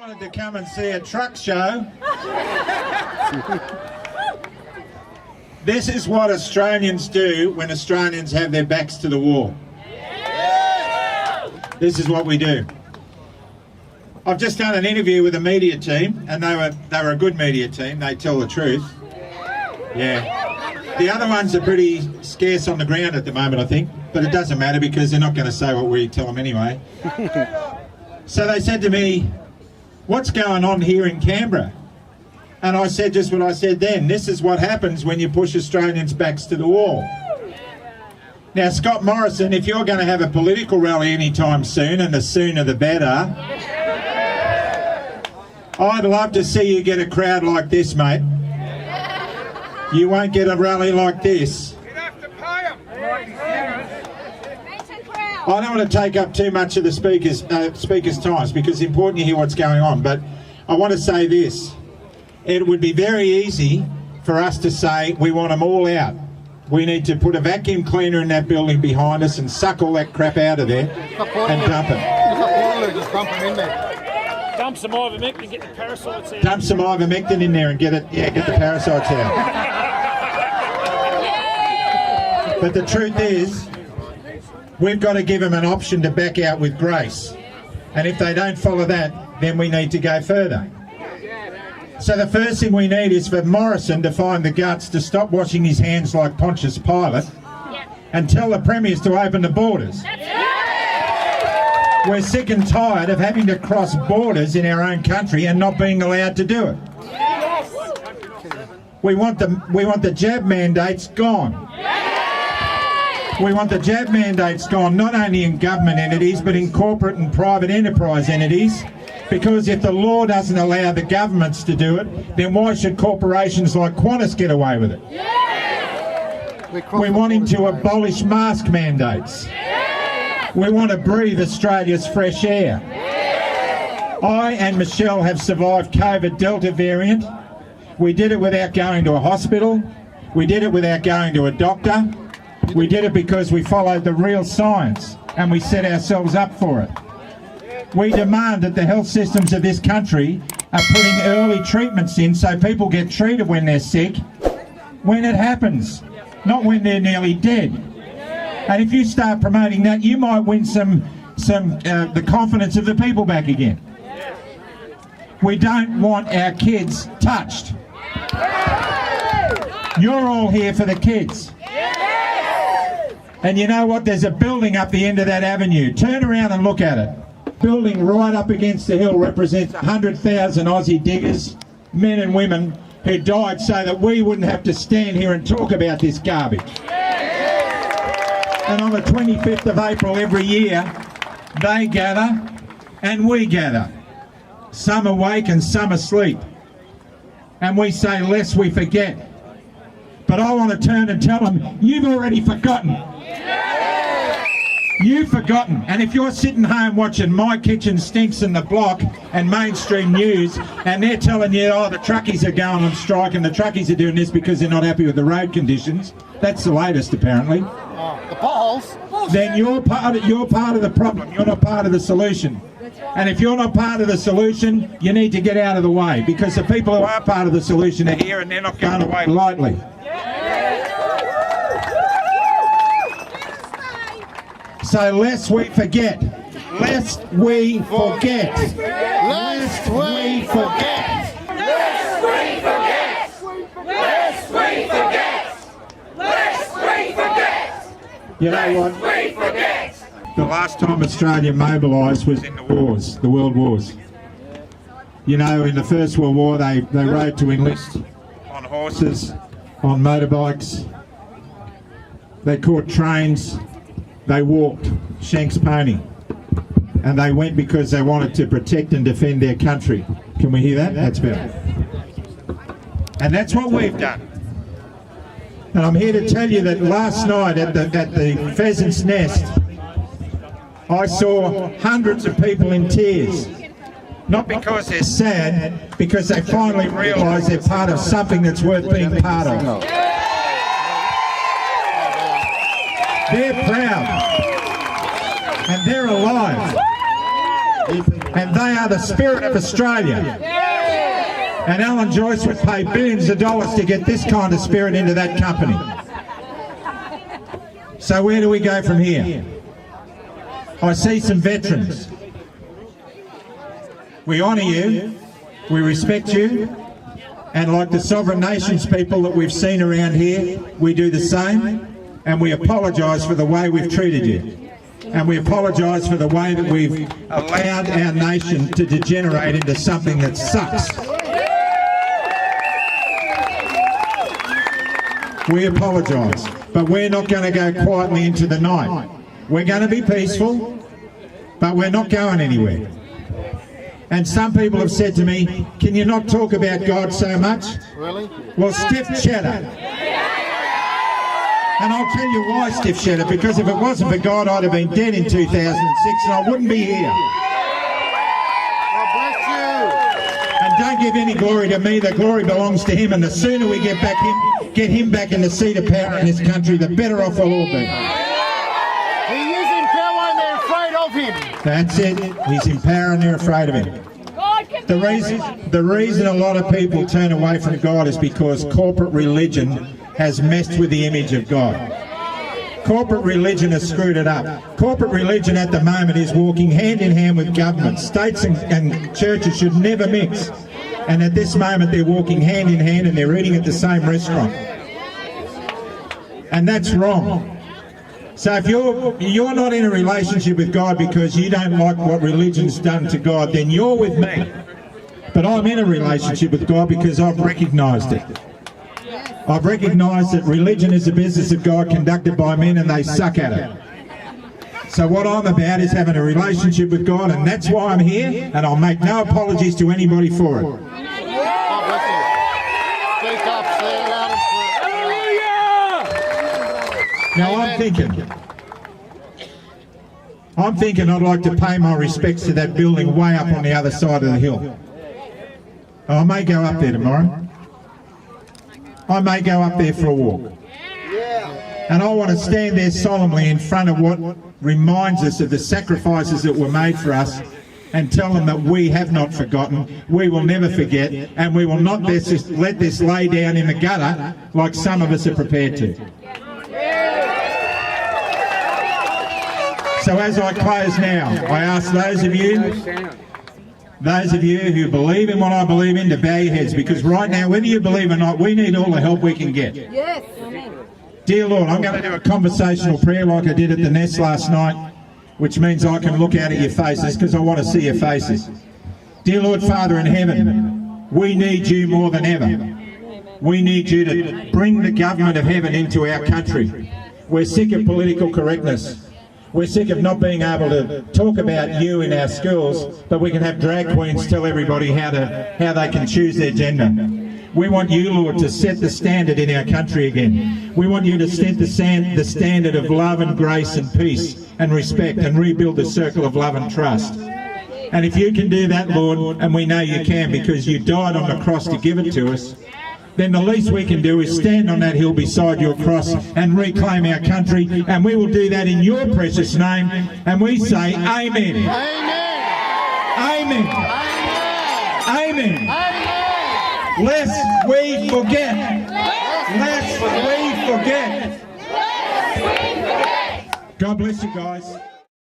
wanted to come and see a truck show. This is what Australians do when Australians have their backs to the wall. This is what we do. I've just done an interview with a media team, and they were a good media team. They tell the truth. Yeah. The other ones are pretty scarce on the ground at the moment, I think, but it doesn't matter because they're not going to say what we tell them anyway. So they said to me, "What's going on here in Canberra?" And I said just what I said then. This is what happens when you push Australians' backs to the wall. Now, Scott Morrison, if you're going to have a political rally anytime soon, and the sooner the better, I'd love to see you get a crowd like this, mate. You won't get a rally like this. I don't want to take up too much of the speakers' times because it's important you hear what's going on, but I want to say this. It would be very easy for us to say we want them all out. We need to put a vacuum cleaner in that building behind us and suck all that crap out of there and dump it. Just dump them in there. Dump some ivermectin and get the parasites out. Dump some ivermectin in there and get the parasites out. But the truth is, we've got to give them an option to back out with grace. And if they don't follow that, then we need to go further. So the first thing we need is for Morrison to find the guts to stop washing his hands like Pontius Pilate and tell the premiers to open the borders. We're sick and tired of having to cross borders in our own country and not being allowed to do it. We want the jab mandates gone. We want the jab mandates gone, not only in government entities but in corporate and private enterprise entities. Because if the law doesn't allow the governments to do it, then why should corporations like Qantas get away with it? We want him to abolish mask mandates. We want to breathe Australia's fresh air. I and Michelle have survived COVID Delta variant. We did it without going to a hospital. We did it without going to a doctor. We did it because we followed the real science and we set ourselves up for it. We demand that the health systems of this country are putting early treatments in so people get treated when they're sick, when it happens, not when they're nearly dead. And if you start promoting that, you might win the confidence of the people back again. We don't want our kids touched. You're all here for the kids. And you know what? There's a building up the end of that avenue. Turn around and look at it. Building right up against the hill represents 100,000 Aussie diggers, men and women, who died so that we wouldn't have to stand here and talk about this garbage. And on the 25th of April every year, they gather and we gather. Some awake and some asleep. And we say, lest we forget. But I want to turn and tell them, you've already forgotten. You've forgotten. And if you're sitting home watching My Kitchen Stinks in the Block and mainstream news, and they're telling you, oh, the truckies are going on strike and the truckies are doing this because they're not happy with the road conditions, that's the latest apparently. The potholes. Then you're part of the problem. You're not part of the solution. And if you're not part of the solution, you need to get out of the way, because the people who are part of the solution are here and they're not going away lightly. So lest we forget. Lest we forget. Lest we forget. Lest we forget. Lest we forget. Lest we forget. You know what? We forget. The last time Australia mobilised was in the wars, the world wars. You know, in the First World War they rode to enlist on horses, on motorbikes. They caught trains. They walked, Shank's pony, and they went because they wanted to protect and defend their country. Can we hear that? That's better. And that's what we've done. And I'm here to tell you that last night at the Pheasant's Nest, I saw hundreds of people in tears. Not because they're sad, because they finally realise they're part of something that's worth being part of. They're proud, and they're alive. and they are the spirit of Australia. And Alan Joyce would pay billions of dollars to get this kind of spirit into that company. So where do we go from here? I see some veterans. We honour you, we respect you, and like the sovereign nations people that we've seen around here, we do the same, and we apologise for the way we've treated you. And we apologise for the way that we've allowed our nation to degenerate into something that sucks. We apologise, but we're not going to go quietly into the night. We're going to be peaceful, but we're not going anywhere. And some people have said to me, can you not talk about God so much? Really? Well, stiff cheddar. And I'll tell you why stiff cheddar, because if it wasn't for God, I'd have been dead in 2006 and I wouldn't be here. God bless you. And don't give any glory to me, the glory belongs to Him, and the sooner we get him back in the seat of power in this country, the better off we'll all be. He is in power and they're afraid of him. That's it. He's in power and they're afraid of him. The reason a lot of people turn away from God is because corporate religion has messed with the image of God. Corporate religion has screwed it up. Corporate religion at the moment is walking hand in hand with government. States and churches should never mix. And at this moment they're walking hand in hand and they're eating at the same restaurant. And that's wrong. So if you're not in a relationship with God because you don't like what religion's done to God, then you're with me. But I'm in a relationship with God because I've recognised it. I've recognised that religion is a business of God conducted by men and they suck at it. So what I'm about is having a relationship with God, and that's why I'm here, and I'll make no apologies to anybody for it. God bless you. Speak up, say it loud and clear. Now I'm thinking I'd like to pay my respects to that building way up on the other side of the hill. I may go up there tomorrow. I may go up there for a walk. And I want to stand there solemnly in front of what reminds us of the sacrifices that were made for us and tell them that we have not forgotten, we will never forget, and we will not let this lay down in the gutter like some of us are prepared to. So as I close now, I ask those of you who believe in what I believe in to bow your heads, because right now, whether you believe or not, we need all the help we can get. Yes. Dear Lord, I'm going to do a conversational prayer like I did at the Nest last night, which means I can look out at your faces because I want to see your faces. Dear Lord, Father in heaven, we need you more than ever. We need you to bring the government of heaven into our country. We're sick of political correctness. We're sick of not being able to talk about you in our schools, but we can have drag queens tell everybody how they can choose their gender. We want you, Lord, to set the standard in our country again. We want you to set the standard of love and grace and peace and respect and rebuild the circle of love and trust. And if you can do that, Lord, and we know you can because you died on the cross to give it to us, then the least we can do is stand on that hill beside your cross and reclaim our country, and we will do that in your precious name, and we say amen. Amen. Amen. Amen. Lest we forget. Lest we forget. God bless you guys.